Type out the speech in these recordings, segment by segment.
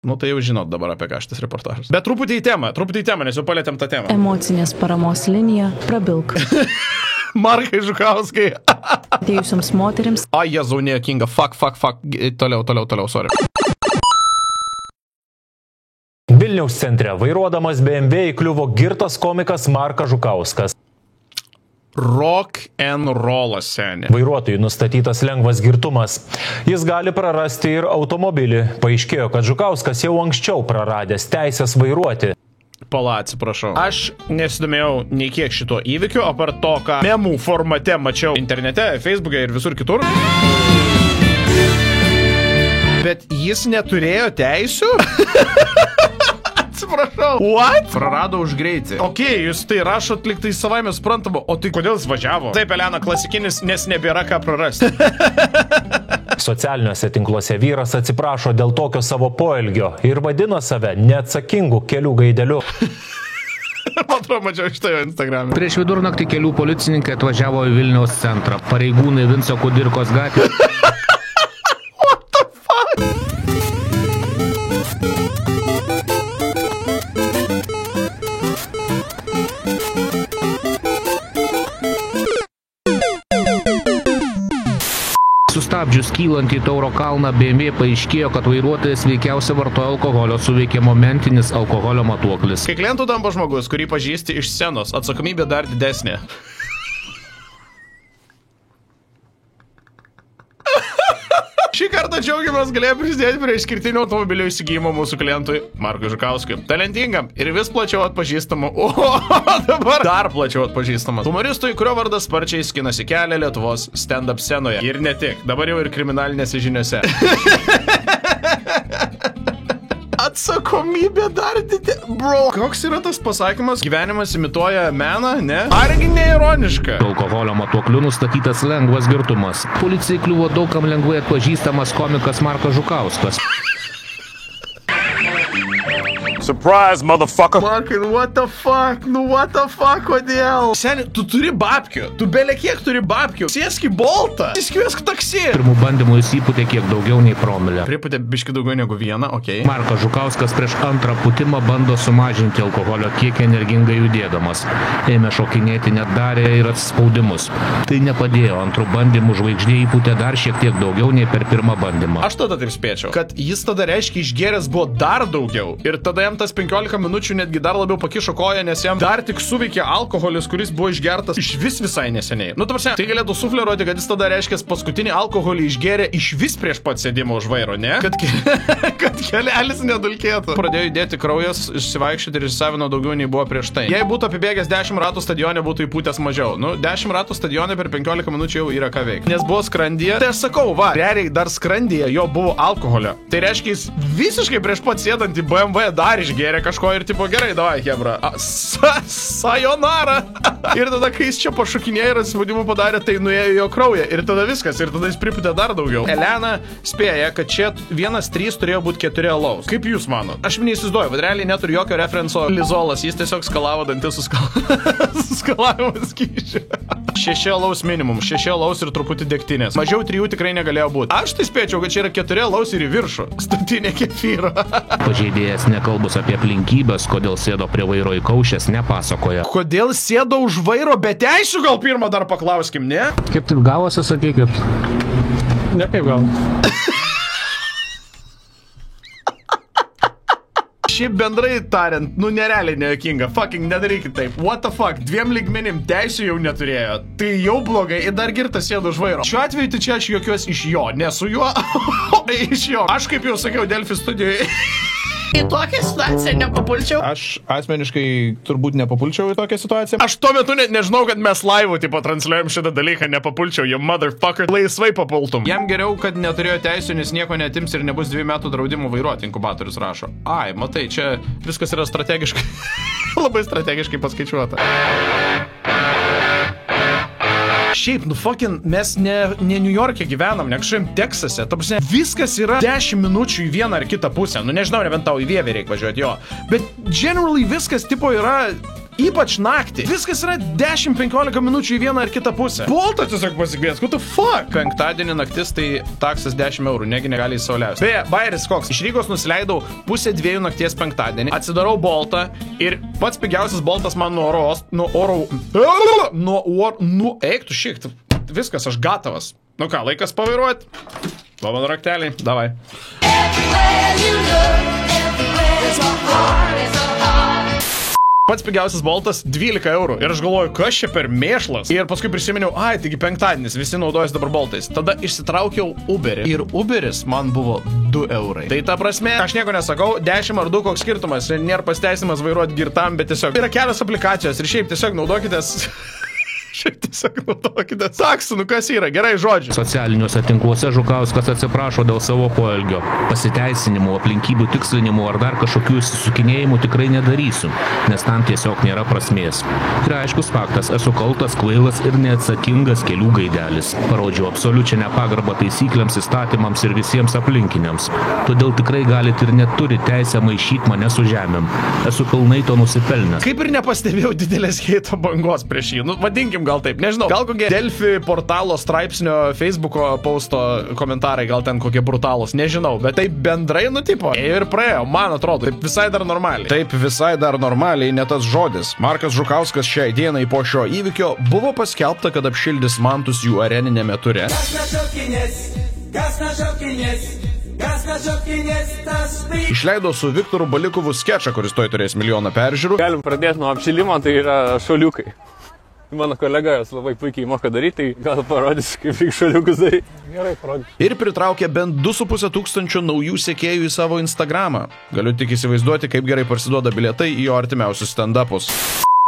Nu tai jau žinot dabar apie ką šitas reportažas. Bet truputį į temą, nes jau palėtėm tą temą. Emocinės paramos linija Prabilk. Markai Žukauskai. Atėjusiams moterims. Ai, Jėzau, nejuokinga. Fuck. Toliau, sorry. Vilniaus centre vairuodamas BMW įkliuvo girtas komikas Markas Žukauskas. Rock and rollas, seni. Vairuotojui nustatytas lengvas girtumas. Jis gali prarasti ir automobilį. Paaiškėjo, kad Žukauskas jau anksčiau praradęs teisės vairuoti. Pala, atsiprašau. Aš nesidomėjau nei kiek šito įvykiu, apart to, ką memų formate mačiau internete, Facebook'e ir visur kitur. Bet jis neturėjo teisių? Atsiprašau. What? Prarado už greitį. Okei, jūs tai rašot lyg tai savaime suprantama. O tai kodėl jis važiavo? Taip, Elena, klasikinis, nes nebėra ką prarasti. Socialiniuose tinkluose vyras atsiprašo dėl tokio savo poelgio ir vadino save neatsakingu kelių gaideliu. Atrodo, mačiau šitą Instagram'e. Prieš vidurnaktį kelių policininkai atvažiavo į Vilniaus centrą. Pareigūnai Vinco Kudirkos gatvė. Sustabdžius kylant į Tauro kalną BMW paaiškėjo, kad vairuotojas veikiausiai vartojo alkoholio, suveikė momentinis alkoholio matuoklis. Kai klientų tampa žmogus, kurį pažįsti iš scenos, atsakomybė dar didesnė. Šį kartą džiaugiamės galėjo prisidėti prie išskirtinio automobilio įsigijimo mūsų klientui Markui Žukauskui. Talentingam ir vis plačiau atpažįstamu. Dabar dar plačiau atpažįstamas. Humoristui, kurio vardas sparčiai skinasi kelią Lietuvos stand-up scenoje. Ir ne tik, dabar jau ir kriminalinėse žiniose. Atsakomybė dar didė. Bro, koks yra tas pasakymas? Gyvenimas imituoja meną, ne? Argi neironiška? Alkoholio matuokliu nustatytas lengvas girtumas. Policijai kliuvo daugam lengvai atpažįstamas komikas Markas Žukauskas. Surprise, motherfucker. Markai, what the fuck? Nu, what the fuck, kodėl? Seni, tu turi babkių. Tu belė kiek turi babkių. Sėsk į Boltą. Įskviesk taksi. Pirmų bandymų jis įpūtė kiek daugiau nei promilę. Pripūtė biški daugiau negu vieną, okei. Markas Žukauskas prieš antrą pūtimą bando sumažinti alkoholio kiekį energingai judėdamas. Ėmė šokinėti, net darė ir atspaudimus. Tai nepadėjo. Antrų bandymų žvaigždė įpūtė dar šiek tiek daugiau nei per pirmą bandymą. Aš tada taip spėčiau, kad jis tada reiškia išgėręs buvo dar daugiau. Ir tada jam tas 15 minučių netgi dar labiau pakišo koją, nes jam dar tik suveikė alkoholis, kuris buvo išgertas iš vis visai neseniai. Nu, ta prasme, tai galėtų sufleruoti, kad jis tada reiškia paskutinį alkoholį išgėrė iš vis prieš pat sėdimą už vairo, ne? Kad kelelis nedulkėtų. Pradėjo judėti kraujas, išsivaikščioti ir išsavino daugiau nei buvo prieš tai. Jei būtų apibėgęs 10 ratų stadione, būtų įpūtęs mažiau. Nu, 10 ratų stadione per 15 minučių jau yra ką veikti. Nes buvo skrandyje. Tai aš sakau, va, realiai dar skrandyje jo buvo alkoholio. Tai reiškia, jis visiškai prieš pat sėdant į BMW dar išgėrė kažko ir tipo gerai, davai, hebra. Sayonara. Ir tada, kai jis čia pašokinėjo ir atspaudimų padarė, tai nuėjo jo kraują. Ir tada viskas. Ir tada jis pripūtė dar daugiau. Elena spėja, kad čia 1-3 turėjo būti 4 alaus. Kaip jūs manot? Aš neįsivaizduoju, bet realiai neturi jokio referenso Lizolas. Jis tiesiog skalavo dantis su skalavimu skysčiu. 6 alaus minimum. 6 alaus ir truputį degtinės. Mažiau 3 tikrai negalėjo būti. Aš tai spėčiau, kad čia yra 4 alaus ir į viršų. Statinė kefyro. Pažeidėjas nekalbus apie aplinkybės, kodėl sėdo prie vairo įkaušęs, nepasakoja. Kodėl sėdo už vairo be teisių, gal pirmą dar paklauskim, ne? Kaip taip gavosi, sakykit? Ne kaip gal. Šiaip bendrai tariant, nu nerealiai nejuokinga, fucking nedarykit taip. What the fuck, 2 lygmenim teisių jau neturėjo. Tai jau blogai ir dar girtas sėdo už vairo. Šiuo atveju tai čia aš juokiuos iš jo, ne su juo, o iš jo. Aš kaip jau sakiau Delfi studijoje. Į tokią situaciją nepapulčiau. Aš asmeniškai turbūt nepapulčiau į tokią situaciją. Aš tuo metu net nežinau, kad mes live tipo transliuojam šitą dalyką, nepapulčiau, you motherfucker, laisvai papultum. Jam geriau, kad neturėjo teisių, nes nieko netims ir nebus 2 metų draudimų vairuoti, inkubatorius rašo. Ai, matai, čia viskas yra strategiškai, labai strategiškai paskaičiuota. Šiaip, nu fucking, mes ne New York'e gyvenam, ne kažkaip Teksase. Ta prasme, viskas yra 10 minučių į vieną ar kitą pusę. Nu nežinau, nebent tau į Vievį reikia važiuoti, jo. Bet generally viskas tipo yra Ypač naktį. Viskas yra 10-15 minučių į vieną ar kitą pusę. Boltą tiesiog pasikvies, what the fuck? Penktadienį naktis tai taksas 10 eurų, negi negali įsauliausi. Beje, bairis koks. Iš Rygos nusileidau 1:30 nakties penktadienį, atsidarau Boltą ir pats pigiausias Boltas man eik tu šiek, viskas, aš gatavas. Nu ką, laikas pavairuoti? Mano rakteliai, davai. Pats pigiausias Boltas 12 eurų. Ir aš galvoju, kas čia per mėšlas. Ir paskui prisiminiau, taigi penktadienis, visi naudojasi dabar Boltais. Tada išsitraukiau Uberį. Ir Uberis man buvo 2 eurai. Tai ta prasme, aš nieko nesakau, 10 ar 2 koks skirtumas. Nėra pasteisimas vairuoti girtam, bet tiesiog yra kelios aplikacijos. Ir šiaip tiesiog naudokitės... Taksų, nu kas yra, gerai žodžiu. Socialiniuose tinkluose Žukauskas atsiprašo dėl savo poelgio. Pasiteisinimų, aplinkybių tikslinimų ar dar kažkokių įsisukinėjimų tikrai nedarysiu, nes tam tiesiog nėra prasmės. Ir aiškus faktas, esu kaltas, kvailas ir neatsakingas kelių gaidelis. Parodžiau absoliučią nepagarbą taisyklėms, įstatymams ir visiems aplinkiniams. Todėl tikrai galite ir neturi teisę maišyti mane su žemėm. Esu pilnai to nusipelnęs. Kaip ir nepastebėjau didelės heito bangos prieš jį. Nu, vadinkim gal taip, nežinau. Gal kokie Delfi portalo straipsnio, Facebooko posto komentarai, gal ten kokie brutalūs, nežinau. Bet taip bendrai nutipo. Ir praėjo, man atrodo, taip visai dar normaliai. Taip visai dar normaliai, ne tas žodis. Markas Žukauskas šiai dienai po šio įvykio buvo paskelbta, kad apšildys mantus jų areninėme ture. Išleido su Viktoru Balikovu skečą, kuris toj turės milijoną peržiūrų. Galim pradėti nuo apšilimo, tai yra šuoliukai. Mano kolega jos labai puikiai moka daryti, tai gal parodys, kaip reikia šuoliukus daryti. Gerai, parodys. Ir pritraukė bent 2,5 tūkstančio naujų sekėjų į savo Instagramą. Galiu tik įsivaizduoti, kaip gerai parsiduoda bilietai į jo artimiausius stand-upus.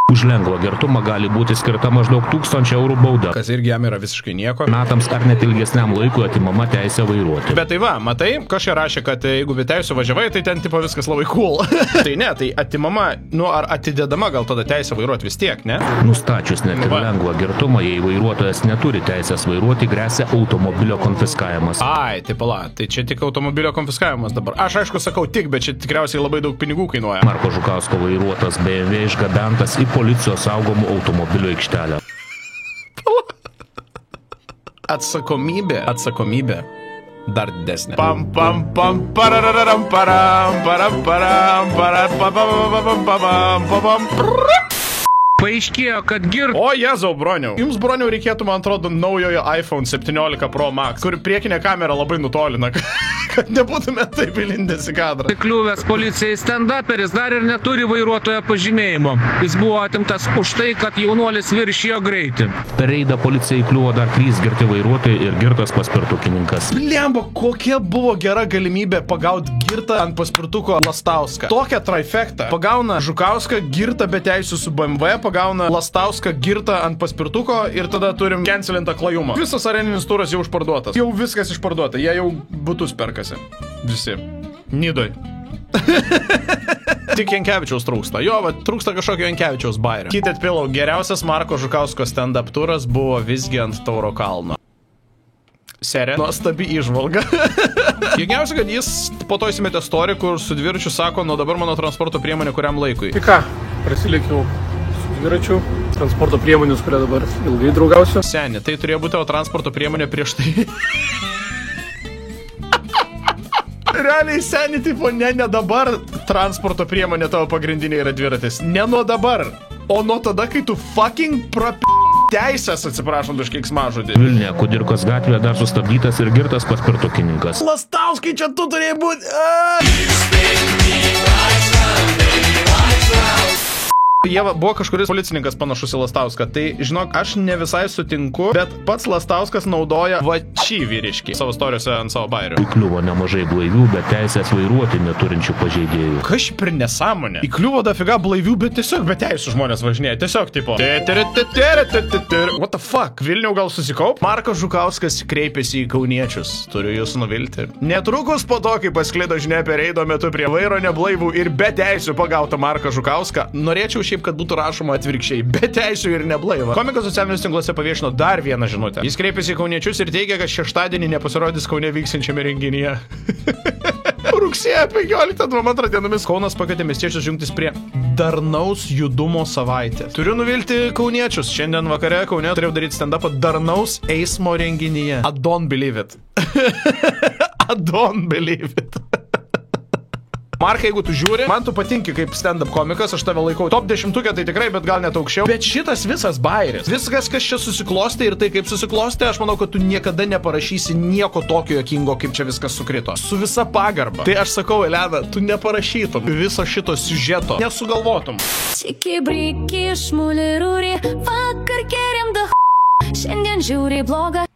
Už lengvą girtumą gali būti skirta maždaug 1000 eurų bauda. Kas irgi jam yra visiškai nieko. Metams ar net ilgesniam laikui atimama teisė vairuoti. Bet tai va, matai, kažkai rašė, kad jeigu be teisų važiavai, tai ten tipo viskas labai cool. Tai ne, tai atimama, nu ar atidedama gal tada teisė vairuoti vis tiek, ne? Nustačius net ir lengvą girtumą, jei vairuotojas neturi teisės vairuoti, gresia automobilio konfiskavimas. Ai, tai pala, tai čia tik automobilio konfiskavimas dabar. Aš aišku sakau tik, bet čia tikriausiai labai daug pinigų kainuoja. Marko Žukausko vairuotas BMW išgabentas į policijos saugomų automobilio aikštelę. Atsakomybė dar didesnė. Pam pam pam parararam param param param param pam pam pam. Paaiškėjo, kad O, Jezau, broniau. Jums, broniau, reikėtų, man atrodo, naujojo iPhone 17 Pro Max, kur priekinė kamera labai nutolina, kad nebūtume taip įlindęs į kadrą. Kliuvęs policijai stand-uperis dar ir neturi vairuotojo pažymėjimo. Jis buvo atimtas už tai, kad jaunuolis viršijo greitį. Per reidą policijai kliuvo dar 3 girti vairuotojai ir girtas paspirtukininkas. Blemba, kokia buvo gera galimybė pagauti girtą ant paspirtuko Lastauską. Tokią trifektą. Pagauna Žukauską girtą be teisių su BMW, pagauna Lastauską girtą ant paspirtuko ir tada turim cancelintą klajumą. Visas areninis turas jau išparduotas. Jau viskas išparduota. Jie jau butus perkasi. Visi. Nidoj. Tik Jankevičiaus trūksta. Jo, va, trūksta kažkokio Jankevičiaus bairio. Kitet pilau, geriausias Marko Žukausko stand-up turas buvo visgi ant Tauro kalno. Serė, nuostabi įžvalga. Juokiausia, kad jis po to įsimetė story, kur su dviračiu sako, nuo dabar mano transporto priemonė kuriam laikui. Tai ką, prasilėkiau su dviračiu, transporto priemonės, kurią dabar ilgai draugausiu. Seni, tai turėjo būti tavo transporto priemonė prieš tai. Realiai, seni, tipo, ne dabar transporto priemonė tavo pagrindinė yra dviratis. Ne nuo dabar, o nuo tada, kai tu fucking teisės, atsiprašant už keiksmažodį. Vilniuje Kudirkos gatvėje dar sustabdytas ir girtas paspirtukininkas. Lastauskai, čia tu turėjai būti. Jie buvo kažkuris policininkas panašus į Lastauską. Tai, žinok, aš ne visai sutinku, bet pats Lastauskas naudoja va šį vyriškį savo istorijose ant savo bairių. Įkliuvo nemažai blaivių, bet teisės vairuoti neturinčių pažeidėjų. Kas per nesąmonė? Įkliuvo dafiga blaivių, bet tiesiog be teisų žmonės važinėja. Tiesiog tipo. What the fuck? Vilniau gal susikaup? Markas Žukauskas kreipėsi į kauniečius. Turiu jūs nuvilti. Netrukus po to, kai pasklido žinia apie reido metu prie vairo neblaivų ir be teisų pagautą Marką Žukauską, norėčiau šiaip, kad būtų rašoma atvirkščiai, be teisų ir neblaivą. Komikas socialiniuose tinkluose paviešino dar vieną žinutę. Jis kreipėsi į kauniečius ir teigia, kad šeštadienį nepasirodys Kaune vyksinčiame renginyje. Rugsėjo 15-2 dienomis Kaunas pakvietė miestiečius jungtis prie darnaus judumo savaitės. Turiu nuvilti kauniečius. Šiandien vakare Kaune turėjau daryti stand-upą darnaus eismo renginyje. I don't believe it. I don't believe it. Markai, jeigu tu žiūri, man tu patinki kaip stand-up komikas, aš tave laikau top 10, tai tikrai, bet gal net aukščiau. Bet šitas visas bairis, viskas, kas čia susiklostė ir tai kaip susiklostė, aš manau, kad tu niekada neparašysi nieko tokio jokingo, kaip čia viskas sukrito. Su visa pagarba. Tai aš sakau, Elena, tu neparašytum viso šito siužeto, nesugalvotum. Siki briki šmulirūri, vakar keriam da šiandien žiūri blogą